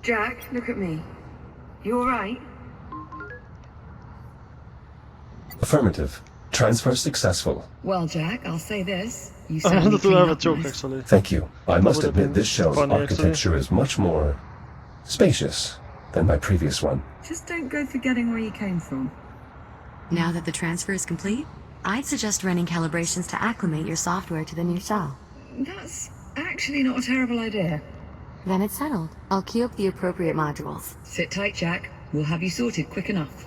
Jack, look at me. You alright? Affirmative. Transfer successful. Well, Jack, I'll say this. You I certainly wanted to clean have a up joke nice. actually. Thank you. I must would have admit been this shell's funny, actually. architecture is much more spacious than my previous one. Just don't go forgetting where you came from. Now that the transfer is complete, I'd suggest running calibrations to acclimate your software to the new shell. That's actually not a terrible idea. Then it's settled. I'll queue up the appropriate modules. Sit tight, Jack. We'll have you sorted quick enough.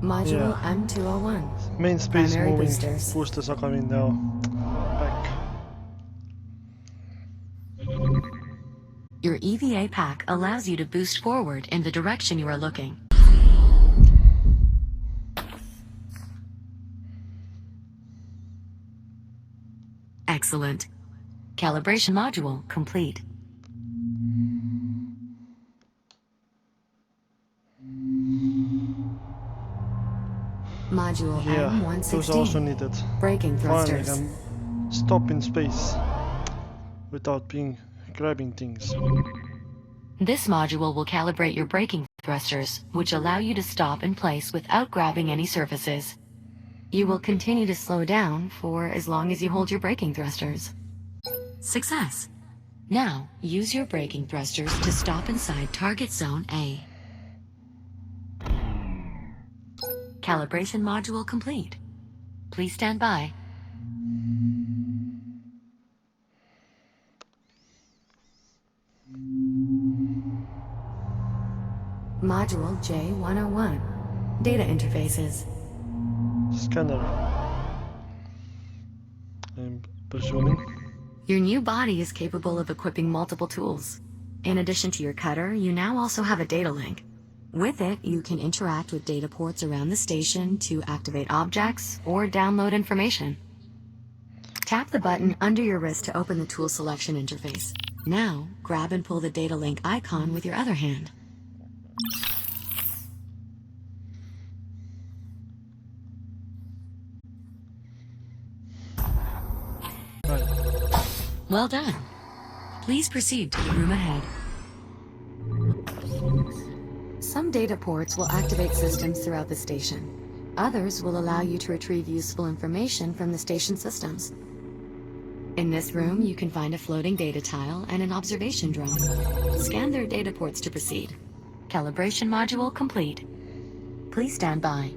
Module Yeah. M201. Main space Primary moving. boosters. Boosters are coming now. Back. Your EVA pack allows you to boost forward in the direction you are looking. Excellent. Calibration module complete. Module Yeah, those are also M116. needed. Braking Finally, I thrusters. can stop in space without being grabbing things. This module will calibrate your braking thrusters, which allow you to stop in place without grabbing any surfaces. You will continue to slow down for as long as you hold your braking thrusters. Success! Now, use your braking thrusters to stop inside Target Zone A. Calibration module complete. Please stand by. Module J101. Data interfaces. Scanner. I'm presuming. Your new body is capable of equipping multiple tools. In addition to your cutter, you now also have a data link. With it, you can interact with data ports around the station to activate objects or download information. Tap the button under your wrist to open the tool selection interface. Now, grab and pull the data link icon with your other hand. Right. Well done. Please proceed to the room ahead. Some data ports will activate systems throughout the station. Others will allow you to retrieve useful information from the station systems. In this room, you can find a floating data tile and an observation drone. Scan their data ports to proceed. Calibration module complete. Please stand by.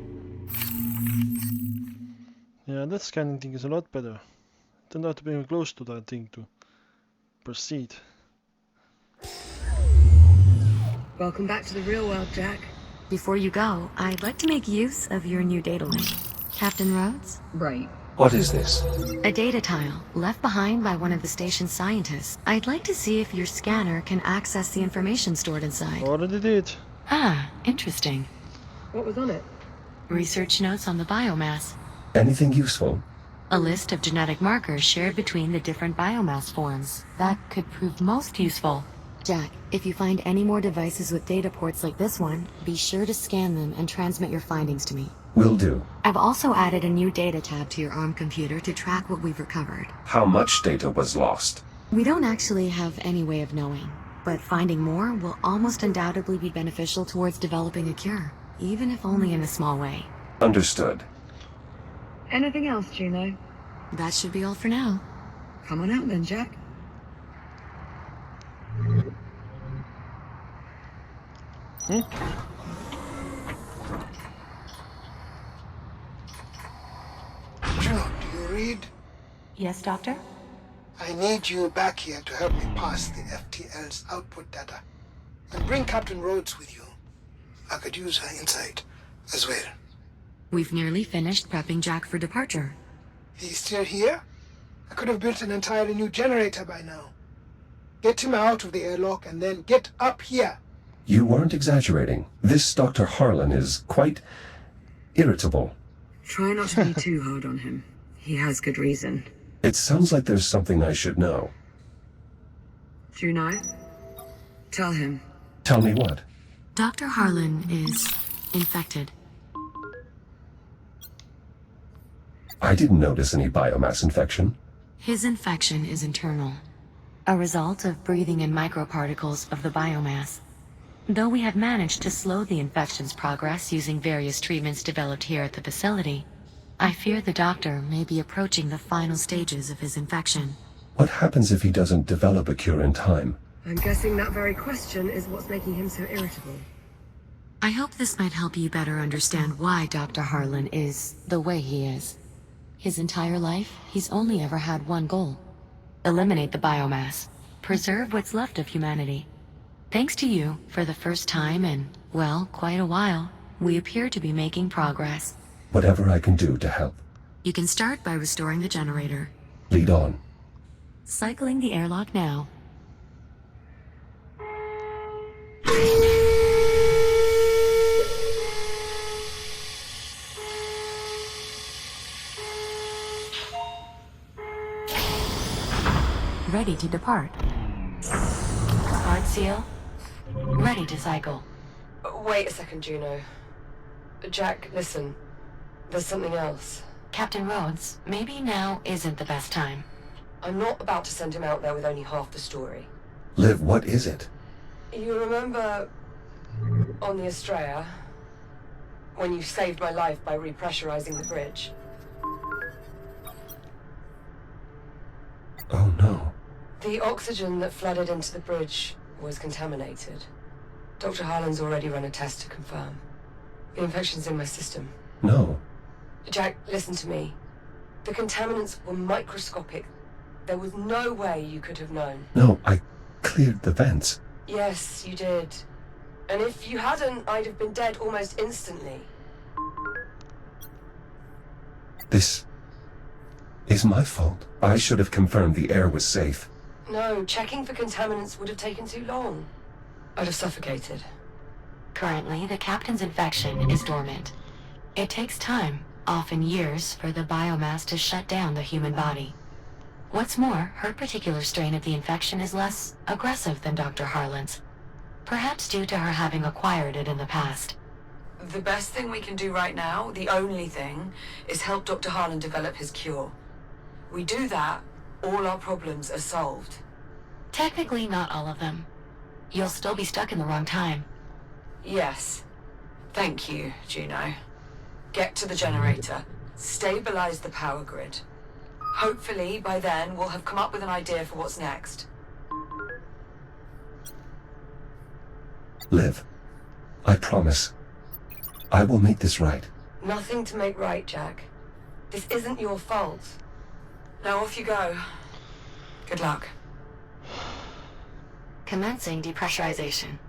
Yeah, that scanning thing is a lot better. Turned out to be close to that thing to proceed. Welcome back to the real world, Jack. Before you go, I'd like to make use of your new data link. Captain Rhodes? Right. What is this? A data tile, left behind by one of the station's scientists. I'd like to see if your scanner can access the information stored inside. Already did. Ah, interesting. What was on it? Research notes on the biomass. Anything useful? A list of genetic markers shared between the different biomass forms. That could prove most useful. Jack, if you find any more devices with data ports like this one, be sure to scan them and transmit your findings to me. Will do. I've also added a new data tab to your ARM computer to track what we've recovered. How much data was lost? We don't actually have any way of knowing, but finding more will almost undoubtedly be beneficial towards developing a cure, even if only in a small way. Understood. Anything else, Juno? That should be all for now. Come on out then, Jack. Juno, do you read? Yes, Doctor? I need you back here to help me pass the FTL's output data. And bring Captain Rhodes with you. I could use her insight as well. We've nearly finished prepping Jack for departure. He's still here? I could have built an entirely new generator by now. Get him out of the airlock and then get up here. You weren't exaggerating. This Dr. Harlan is quite irritable. Try not to be too hard on him. He has good reason. It sounds like there's something I should know. Juno? Tell him. Tell me what? Dr. Harlan is Infected. I didn't notice any biomass infection. His infection is internal, a result of breathing in microparticles of the biomass. Though we have managed to slow the infection's progress using various treatments developed here at the facility, I fear the doctor may be approaching the final stages of his infection. What happens if he doesn't develop a cure in time? I'm guessing that very question is what's making him so irritable. I hope this might help you better understand why Dr. Harlan is the way he is. His entire life, he's only ever had one goal: eliminate the biomass, preserve what's left of humanity. Thanks to you, for the first time in, well, quite a while, we appear to be making progress. Whatever I can do to help. You can start by restoring the generator. Lead on. Cycling the airlock now. Ready to depart. Hard seal. Ready to cycle. Wait a second, Juno. Jack, listen. There's something else. Captain Rhodes, maybe now isn't the best time. I'm not about to send him out there with only half the story. Liv, what is it? You remember on the Estrella, when you saved my life by repressurizing the bridge? Oh no. The oxygen that flooded into the bridge was contaminated. Dr. Harlan's already run a test to confirm. The infection's in my system. No. Jack, listen to me. The contaminants were microscopic. There was no way you could have known. No, I cleared the vents. Yes, you did. And if you hadn't, I'd have been dead almost instantly. This is my fault. I should have confirmed the air was safe. No, checking for contaminants would have taken too long. I'd have suffocated. Currently, the captain's infection is dormant. It takes time, often years, for the biomass to shut down the human body. What's more, her particular strain of the infection is less aggressive than Dr. Harlan's, perhaps due to her having acquired it in the past. The best thing we can do right now, the only thing, is help Dr. Harlan develop his cure. We do that, all our problems are solved. Technically, not all of them. You'll still be stuck in the wrong time. Yes. Thank you, Juno. Get to the generator. Stabilize the power grid. Hopefully, by then, we'll have come up with an idea for what's next. Liv, I promise. I will make this right. Nothing to make right, Jack. This isn't your fault. Now off you go. Good luck. Commencing depressurization.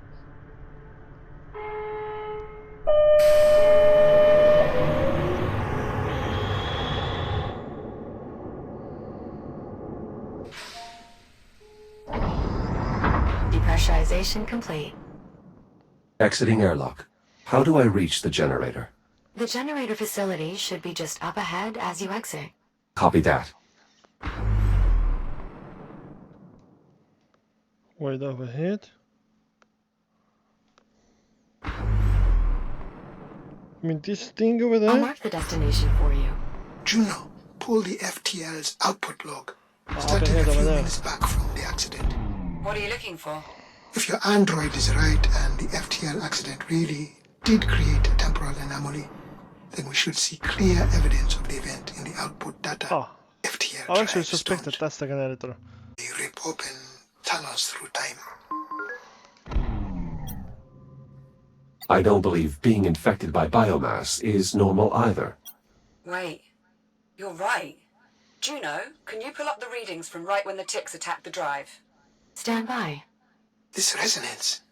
Depressurization complete. Exiting airlock. How do I reach the generator? The generator facility should be just up ahead as you exit. Copy that. Wait up ahead. I mean, this thing over I'll there? mark the destination for you. Juno, pull the FTL's output log. Up Starting ahead a over few there. minutes back from the accident. What are you looking for? If your android is right and the FTL accident really did create a temporal anomaly, then we should see clear evidence of the event in the output data. Ah, FTL I actually drives suspect don't. that that's the generator. They rip open tunnels through time. I don't believe being infected by biomass is normal either. Wait. You're right. Juno, can you pull up the readings from right when the ticks attacked the drive? Stand by. This resonance.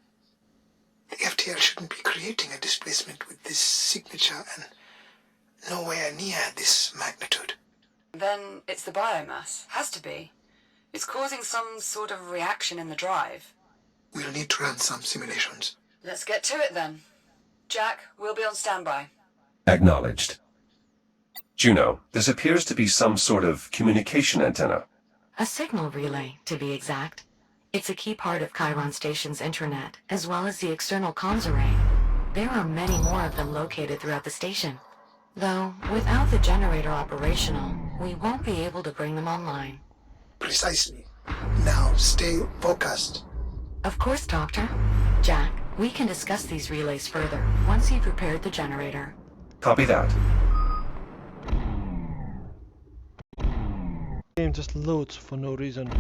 The FTL shouldn't be creating a displacement with this signature and nowhere near this magnitude. Then it's the biomass. Has to be. It's causing some sort of reaction in the drive. We'll need to run some simulations. Let's get to it then. Jack, we'll be on standby. Acknowledged. Juno, this appears to be some sort of communication antenna. A signal relay, to be exact. It's a key part of Chiron Station's intranet, as well as the external comms array. There are many more of them located throughout the station. Though, without the generator operational, we won't be able to bring them online. Precisely. Now, stay focused. Of course, Doctor. Jack, we can discuss these relays further once you've repaired the generator. Copy that. Game just loads for no reason.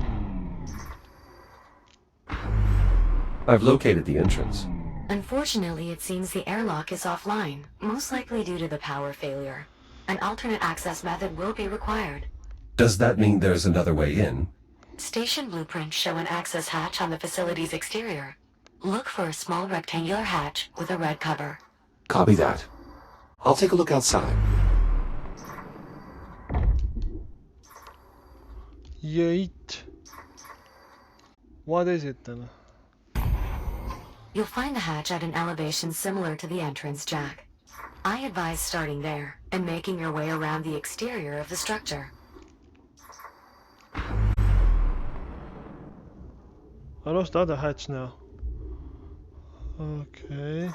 I've located the entrance. Unfortunately, it seems the airlock is offline, most likely due to the power failure. An alternate access method will be required. Does that mean there's another way in? Station blueprints show an access hatch on the facility's exterior. Look for a small rectangular hatch with a red cover. Copy that. I'll take a look outside. Yeet. What is it then? You'll find the hatch at an elevation similar to the entrance, Jack. I advise starting there and making your way around the exterior of the structure. I lost the other hatch now. Okay.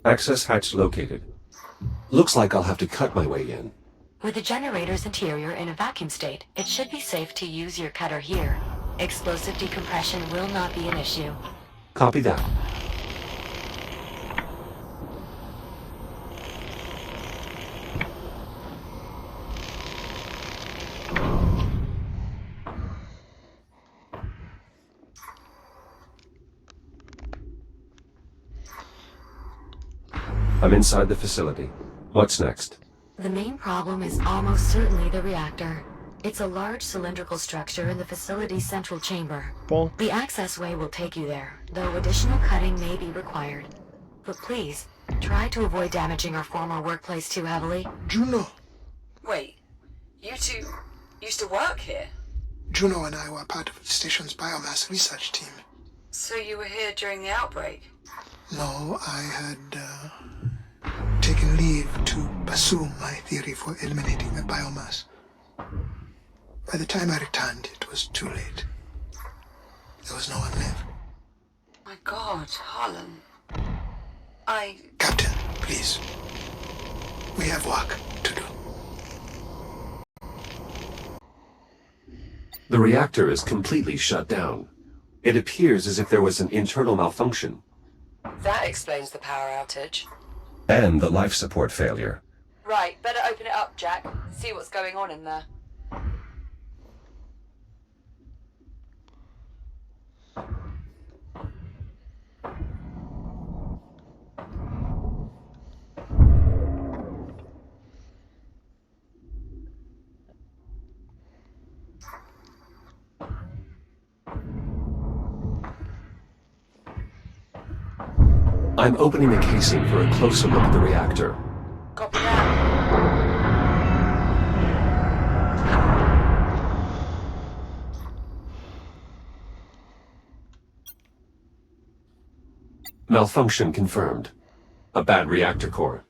Access hatch located. Looks like I'll have to cut my way in. With the generator's interior in a vacuum state, it should be safe to use your cutter here. Explosive decompression will not be an issue. Copy that. I'm inside the facility. What's next? The main problem is almost certainly the reactor. It's a large cylindrical structure in the facility's central chamber. Bonk. The access way will take you there, though additional cutting may be required. But please, try to avoid damaging our former workplace too heavily. Juno. Wait, you two used to work here? Juno and I were part of the station's biomass research team. So you were here during the outbreak? No, I had taken leave to pursue my theory for eliminating the biomass. By the time I returned, it was too late. There was no one left. My God, Harlan. Captain, please. We have work to do. The reactor is completely shut down. It appears as if there was an internal malfunction. That explains the power outage. And the life support failure. Right, better open it up, Jack. See what's going on in there. I'm opening the casing for a closer look at the reactor. Copy that. Malfunction confirmed. A bad reactor core.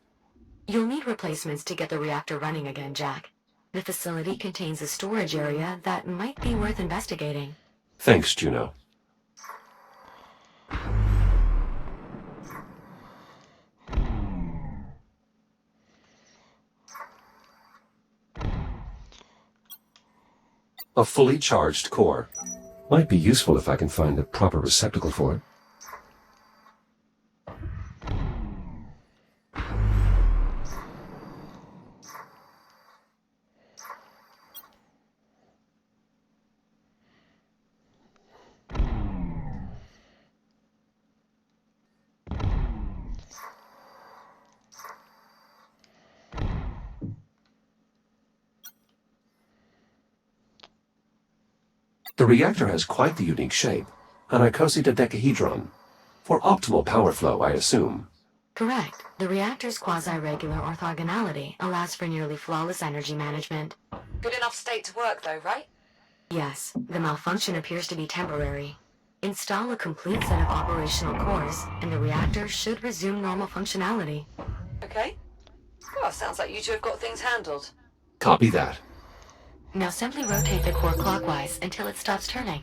You'll need replacements to get the reactor running again, Jack. The facility contains a storage area that might be worth investigating. Thanks, Juno. A fully charged core. Might be useful if I can find a proper receptacle for it. The reactor has quite the unique shape, an icosahedron. For optimal power flow, I assume. Correct. The reactor's quasi-regular orthogonality allows for nearly flawless energy management. Good enough state to work though, right? Yes, the malfunction appears to be temporary. Install a complete set of operational cores, and the reactor should resume normal functionality. Okay. Well, sounds like you two have got things handled. Copy that. Now simply rotate the core clockwise until it stops turning.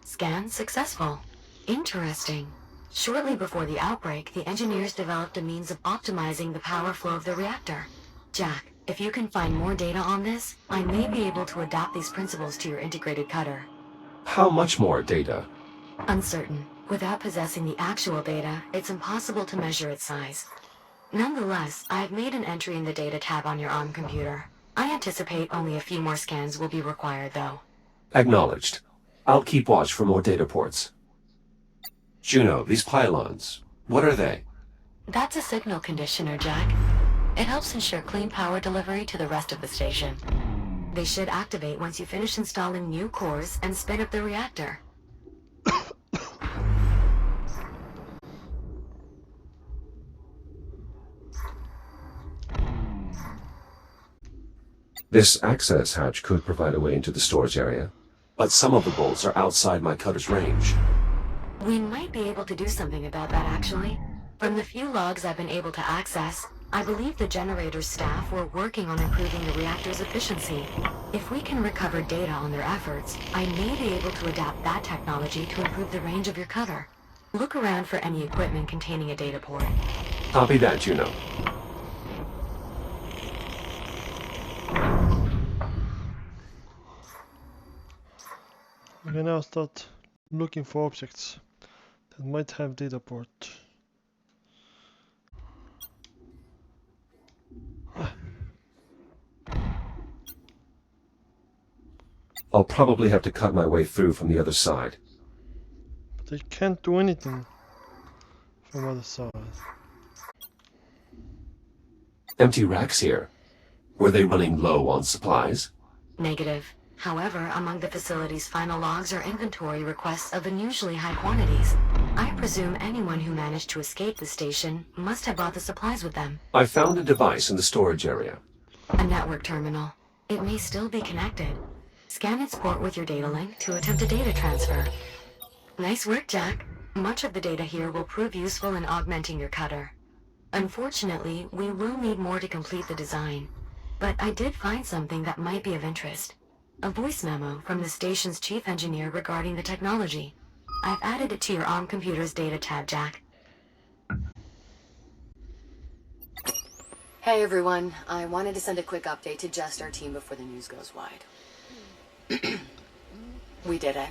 Scan successful. Interesting. Shortly before the outbreak, the engineers developed a means of optimizing the power flow of the reactor. Jack, if you can find more data on this, I may be able to adapt these principles to your integrated cutter. How much more data? Uncertain. Without possessing the actual data, it's impossible to measure its size. Nonetheless, I have made an entry in the data tab on your ARM computer. I anticipate only a few more scans will be required, though. Acknowledged. I'll keep watch for more data ports. Juno, these pylons, what are they? That's a signal conditioner, Jack. It helps ensure clean power delivery to the rest of the station. They should activate once you finish installing new cores and spin up the reactor. This access hatch could provide a way into the storage area, but some of the bolts are outside my cutter's range. We might be able to do something about that, actually. From the few logs I've been able to access, I believe the generator's staff were working on improving the reactor's efficiency. If we can recover data on their efforts, I may be able to adapt that technology to improve the range of your cutter. Look around for any equipment containing a data port. Copy that, Juno. We can now start looking for objects that might have data port. I'll probably have to cut my way through from the other side. But they can't do anything from the other side. Empty racks here. Were they running low on supplies? Negative. However, among the facility's final logs are inventory requests of unusually high quantities. I presume anyone who managed to escape the station must have brought the supplies with them. I found a device in the storage area. A network terminal. It may still be connected. Scan its port with your data link to attempt a data transfer. Nice work, Jack. Much of the data here will prove useful in augmenting your cutter. Unfortunately, we will need more to complete the design. But I did find something that might be of interest. A voice memo from the station's chief engineer regarding the technology. I've added it to your ARM computer's data tab, Jack. Hey everyone, I wanted to send a quick update to just our team before the news goes wide. We did it.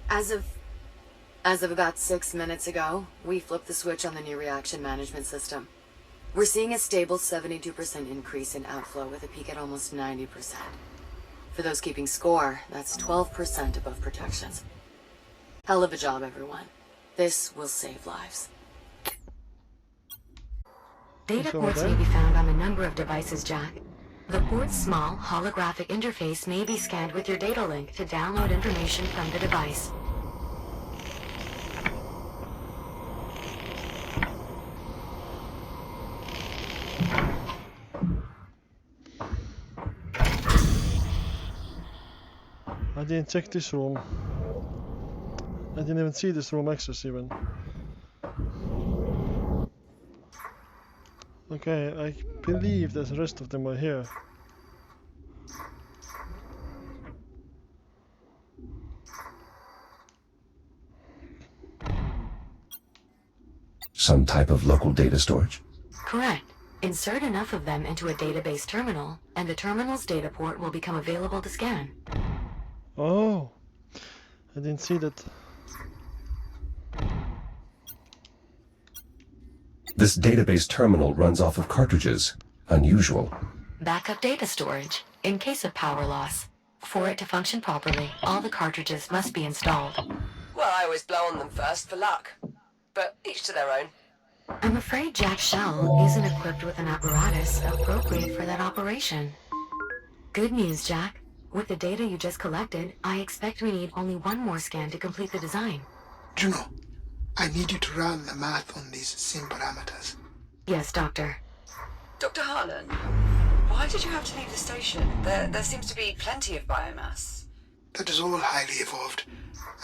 As of about 6 minutes ago, we flipped the switch on the new reaction management system. We're seeing a stable 72% increase in outflow with a peak at almost 90%. For those keeping score, that's 12% above projections. Hell of a job, everyone. This will save lives. Data ports may be found on a number of devices, Jack. The port's small, holographic interface may be scanned with your data link to download information from the device. I didn't check this room. I didn't even see this room access even. Okay, I believe that the rest of them are here. Some type of local data storage? Correct. Insert enough of them into a database terminal, and the terminal's data port will become available to scan. Oh, I didn't see that. This database terminal runs off of cartridges. Unusual. Backup data storage, in case of power loss. For it to function properly, all the cartridges must be installed. Well, I always blow on them first for luck. But each to their own. I'm afraid Jack's shell isn't equipped with an apparatus appropriate for that operation. Good news, Jack. With the data you just collected, I expect we need only one more scan to complete the design. Juno, I need you to run the math on these same parameters. Yes, Doctor. Dr. Harlan, why did you have to leave the station? There seems to be plenty of biomass. That is all highly evolved.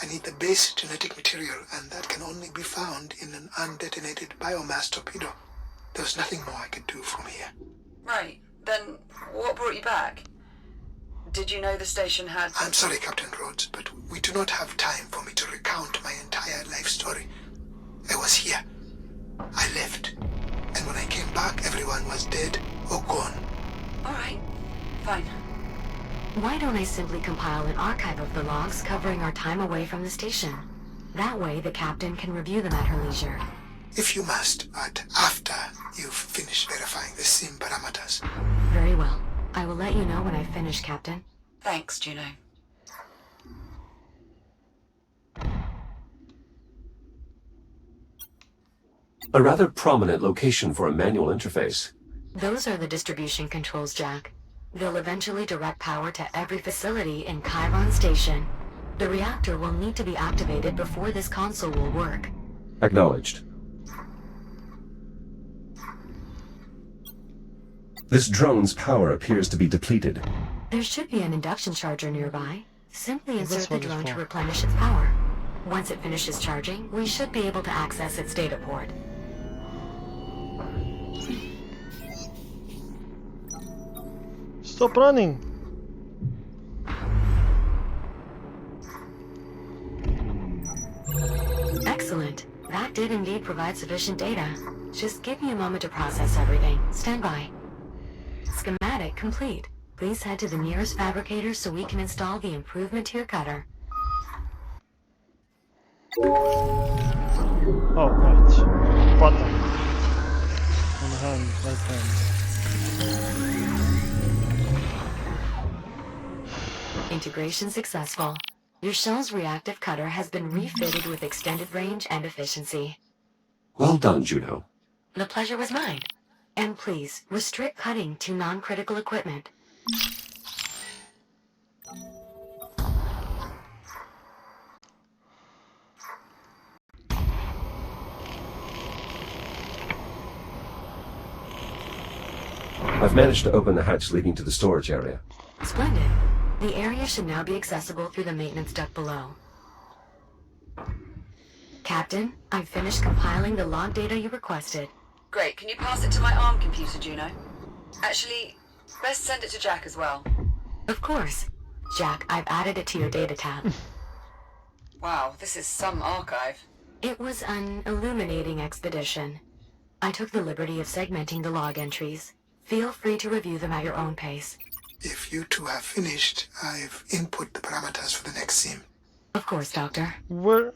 I need the base genetic material, and that can only be found in an undetonated biomass torpedo. There's nothing more I could do from here. Right. Then what brought you back? Did you know the station had... I'm sorry, Captain Rhodes, but we do not have time for me to was dead or gone. Alright, fine. Why don't I simply compile an archive of the logs covering our time away from the station? That way the captain can review them at her leisure. If you must, but after you've finished verifying the sim parameters. Very well. I will let you know when I've finished, Captain. Thanks, Juno. A rather prominent location for a manual interface. Those are the distribution controls, Jack. They'll eventually direct power to every facility in Chiron Station. The reactor will need to be activated before this console will work. Acknowledged. This drone's power appears to be depleted. There should be an induction charger nearby. Simply That's insert the what it's drone to for. replenish its power. Once it finishes charging, we should be able to access its data port. Stop running! Excellent. That did indeed provide sufficient data. Just give me a moment to process everything. Stand by. Schematic complete. Please head to the nearest fabricator so we can install the improvement to your cutter. Oh, right. Button. On the hand, right hand. Integration successful. Your shell's reactive cutter has been refitted with extended range and efficiency. Well done, Juno. The pleasure was mine. And please, restrict cutting to non-critical equipment. I've managed to open the hatch leading to the storage area. Splendid. The area should now be accessible through the maintenance duct below. Captain, I've finished compiling the log data you requested. Great, can you pass it to my ARM computer, Juno? Actually, best send it to Jack as well. Of course. Jack, I've added it to your data tab. Wow, this is some archive. It was an illuminating expedition. I took the liberty of segmenting the log entries. Feel free to review them at your own pace. If you two have finished, I've input the parameters for the next sim. Of course, Doctor. Where?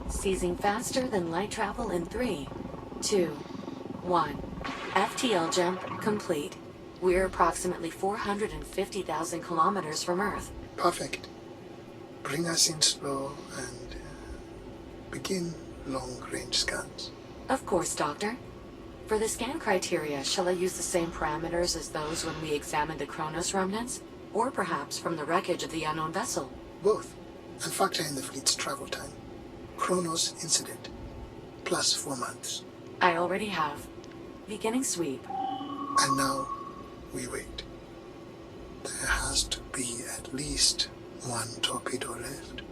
Seizing faster than light travel in 3, 2, 1. FTL jump complete. We're approximately 450,000 kilometers from Earth. Perfect. Bring us in slow and begin long-range scans. Of course, Doctor. For the scan criteria, shall I use the same parameters as those when we examined the Kronos remnants? Or perhaps from the wreckage of the unknown vessel? Both. And factor in the fleet's travel time. Kronos incident. Plus 4 months. I already have. Beginning sweep. And now, we wait. There has to be at least one torpedo left.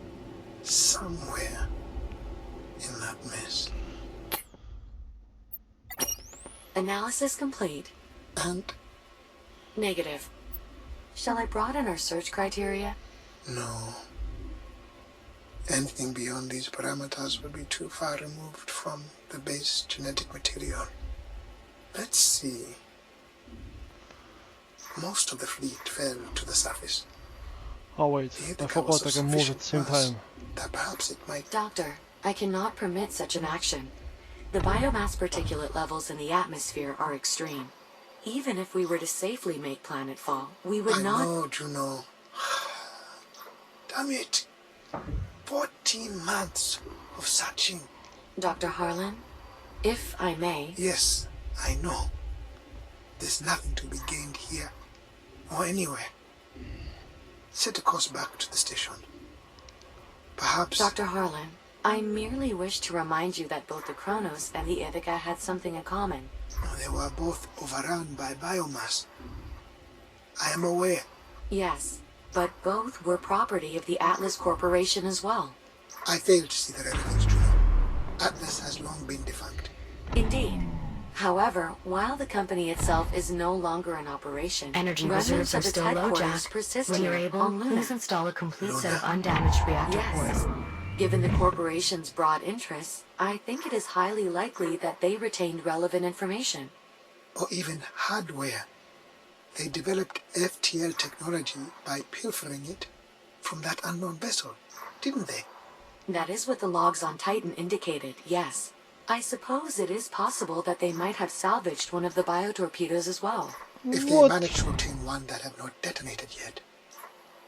Somewhere in that mess. Analysis complete. And Negative. Shall I broaden our search criteria? no. Anything beyond these parameters would be too far removed from the base genetic material. Let's see. Most of the fleet fell to the surface. Oh wait, The I Ithaca forgot was I of can move at sufficient the same mass time. that perhaps it might. Doctor, I cannot permit such an action. The biomass particulate levels in the atmosphere are extreme. Even if we were to safely make planetfall, we would I not... know, Juno. Damn it. 14 months of searching. Dr. Harlan, if I may... Yes, I know. There's nothing to be gained here or anywhere. Set a course back to the station. Perhaps. Dr. Harlan, I merely wish to remind you that both the Kronos and the Ithaca had something in common. They were both overrun by biomass. I am aware. Yes, but both were property of the Atlas Corporation as well. I failed to see the relevance, Juno. Atlas has long been defunct. Indeed. However, while the company itself is no longer in operation, Energy remnants reserves are of its still low, headquarters Jack. persist When you're here able, on Luna. please install a complete set of undamaged reactor cores. Yes. Given the corporation's broad interests, I think it is highly likely that they retained relevant information. Or even hardware. They developed FTL technology by pilfering it from that unknown vessel, didn't they? That is what the logs on Titan indicated, yes. I suppose it is possible that they might have salvaged one of the biotorpedoes as well. If they managed to obtain one that had not detonated yet,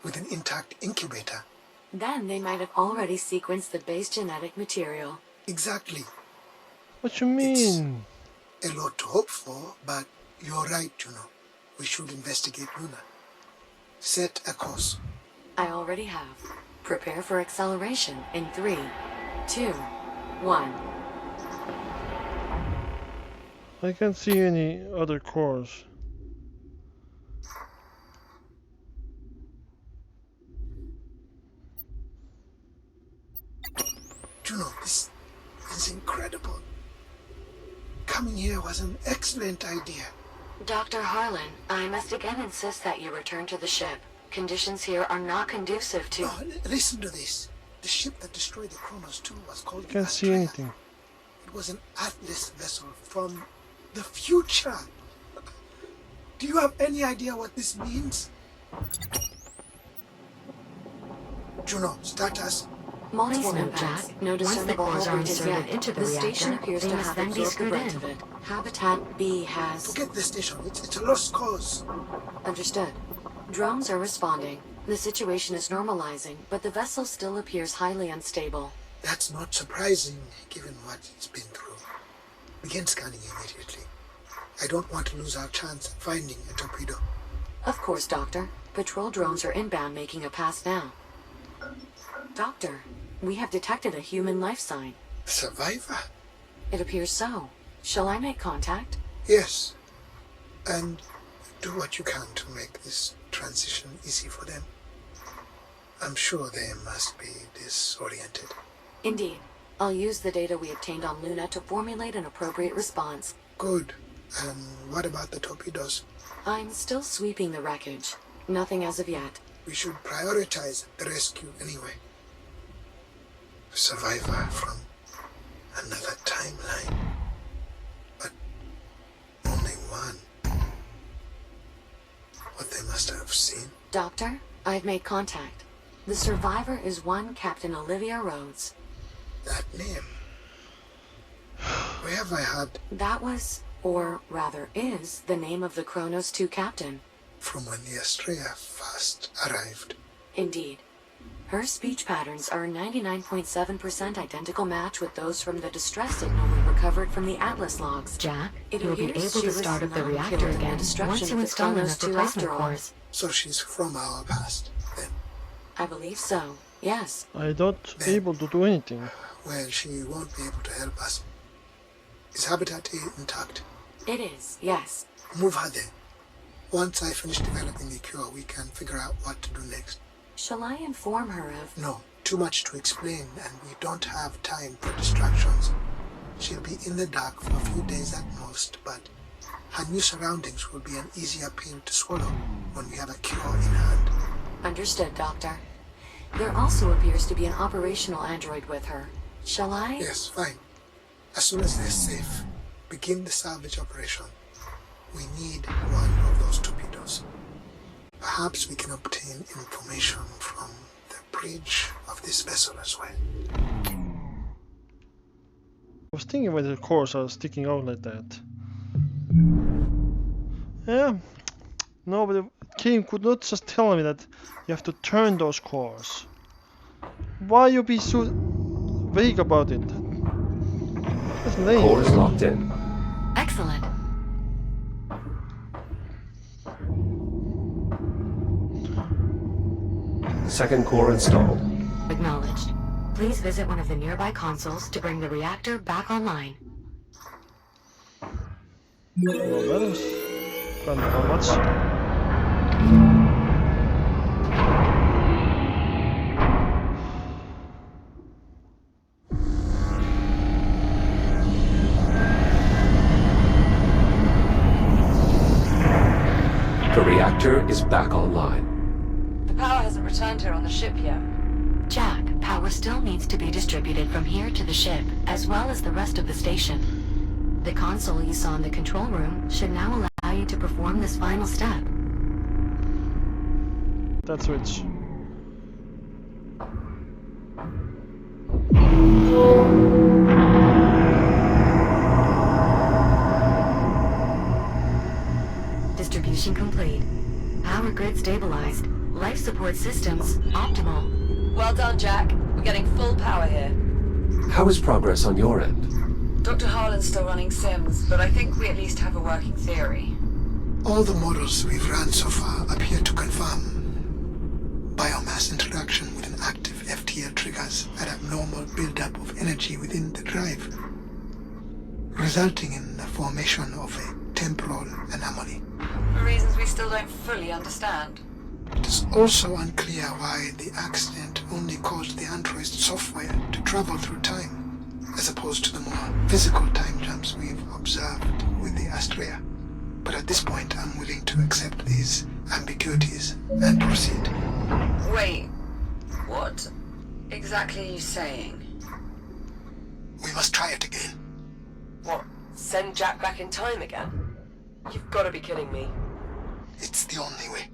with an intact incubator. Then they might have already sequenced the base genetic material. Exactly. What you mean? A lot to hope for, but you're right, Juno. We should investigate Luna. Set a course. I already have. Prepare for acceleration in 3, 2, 1. I can't see any other cores. Juno, this is incredible. Coming here was an excellent idea. Dr. Harlan, I must again insist that you return to the ship. Conditions here are not conducive to... No, listen to this. The ship that destroyed the Kronos 2 was called Can't see Astrea. anything. It was an Atlas vessel from the future. Do you have any idea what this means? Juno, start us. Multiple Please note, impacts. Jack, No once the discernible cores are hull breaches inserted yet. into the station reactor, appears they to must have then be absorbed the screwed brunt in. of it. Habitat B has... Forget the station. It's a lost cause. Understood. Drones are responding. The situation is normalizing, but the vessel still appears highly unstable. That's not surprising, given what it's been through. Begin scanning immediately. I don't want to lose our chance at finding a torpedo. Of course, Doctor. Patrol drones are inbound making a pass now. Doctor, we have detected a human life sign. Survivor? It appears so. Shall I make contact? Yes. And do what you can to make this transition easy for them. I'm sure they must be disoriented. Indeed. I'll use the data we obtained on Luna to formulate an appropriate response. Good. And what about the torpedoes? I'm still sweeping the wreckage. Nothing as of yet. We should prioritize the rescue anyway. Survivor from another timeline. But only one. What they must have seen. Doctor, I've made contact. The survivor is one Captain Olivia Rhodes. That name. Where have I had? That was, or rather is, the name of the Kronos 2 captain. From when the Astrea first arrived. Indeed. Her speech patterns are a 99.7% identical match with those from the distress signal we recovered from the Atlas logs. Jack, It you'll be appears able she to was start up the not reactor killed in the again destruction once you of the install Kronos enough 2 replacement after all. cores. So she's from our past, then. I believe so, yes. I'm not able to do anything. Well, she won't be able to help us. Is Habitat A intact? It is, yes. Move her then. Once I finish developing the cure, we can figure out what to do next. Shall I inform her of... No, too much to explain, and we don't have time for distractions. She'll be in the dark for a few days at most, but her new surroundings will be an easier pill to swallow when we have a cure in hand. Understood, Doctor. There also appears to be an operational android with her. Shall I? Yes, fine. As soon as they're safe, begin the salvage operation. We need one of those torpedoes. Perhaps we can obtain information from the bridge of this vessel as well. I was thinking why the cores are sticking out like that. Yeah. No, but the game could not just tell me that you have to turn those cores. Why you be so vague about it? That's lame. Core is locked in. Excellent. Second core installed. Acknowledged. Please visit one of the nearby consoles to bring the reactor back online. Well, that was kind of how much. reactor is back online. The power hasn't returned here on the ship yet. Jack, power still needs to be distributed from here to the ship, as well as the rest of the station. The console you saw in the control room should now allow you to perform this final step. That switch. Distribution complete. Power grid stabilized. Life support systems optimal. Well done, Jack. We're getting full power here. How is progress on your end? Dr. Harlan's still running sims, but I think we at least have a working theory. All the models we've run so far appear to confirm biomass interaction with an active FTL triggers an abnormal buildup of energy within the drive, resulting in the formation of a temporal anomaly. For reasons we still don't fully understand. It is also unclear why the accident only caused the android's software to travel through time, as opposed to the more physical time jumps we've observed with the Astrea. But at this point, I'm willing to accept these ambiguities and proceed. Wait, what exactly are you saying? We must try it again. What? Send Jack back in time again? You've got to be kidding me. It's the only way.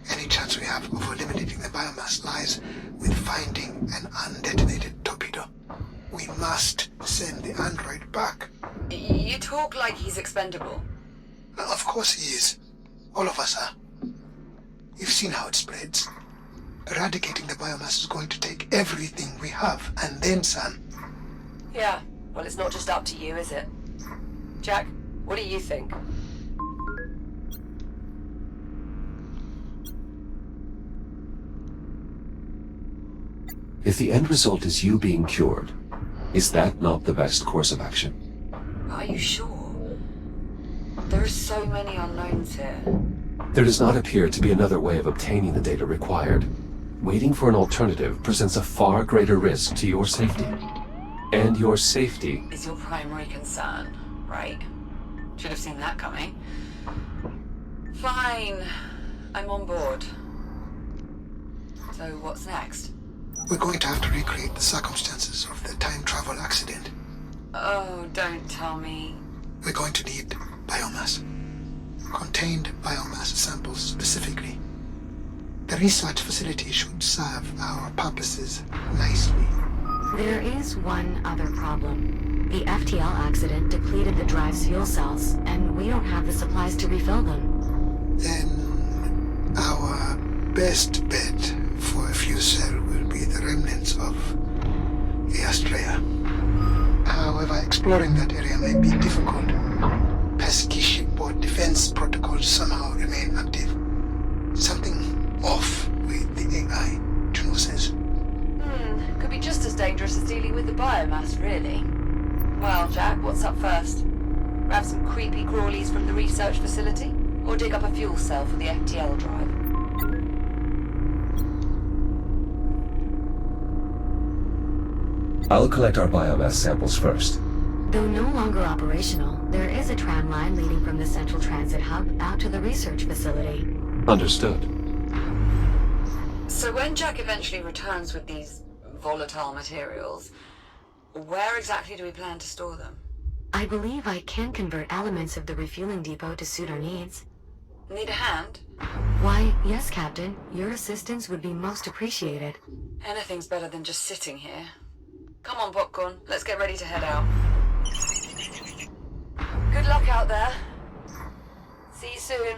Any chance we have of eliminating the biomass lies with finding an undetonated torpedo. We must send the android back. You talk like he's expendable. Of course he is. All of us are. You've seen how it spreads. Eradicating the biomass is going to take everything we have, and then some. Yeah, well, it's not just up to you, is it? Jack, what do you think? If the end result is you being cured, is that not the best course of action? Are you sure? There are so many unknowns here. There does not appear to be another way of obtaining the data required. Waiting for an alternative presents a far greater risk to your safety. And your safety Is your primary concern, right? Should have seen that coming. Fine. I'm on board. So what's next? We're going to have to recreate the circumstances of the time travel accident. Oh, don't tell me. We're going to need biomass. Contained biomass samples specifically. The research facility should serve our purposes nicely. There is one other problem. The FTL accident depleted the drive's fuel cells, and we don't have the supplies to refill them. Then our best bet for a fuel cell will be the remnants of the Astrea. However, exploring that area may be difficult. Pesky shipboard defense protocols somehow remain active. Something off with the AI, Juno says. Could be just as dangerous as dealing with the biomass, really. Well, Jack, what's up first? Grab some creepy crawlies from the research facility? Or dig up a fuel cell for the FTL drive? I'll collect our biomass samples first. Though no longer operational, there is a tram line leading from the central transit hub out to the research facility. Understood. So when Jack eventually returns with these volatile materials, where exactly do we plan to store them? I believe I can convert elements of the refueling depot to suit our needs. Need a hand? Why, yes, Captain. Your assistance would be most appreciated. Anything's better than just sitting here. Come on, Popcorn. Let's get ready to head out. Good luck out there. See you soon.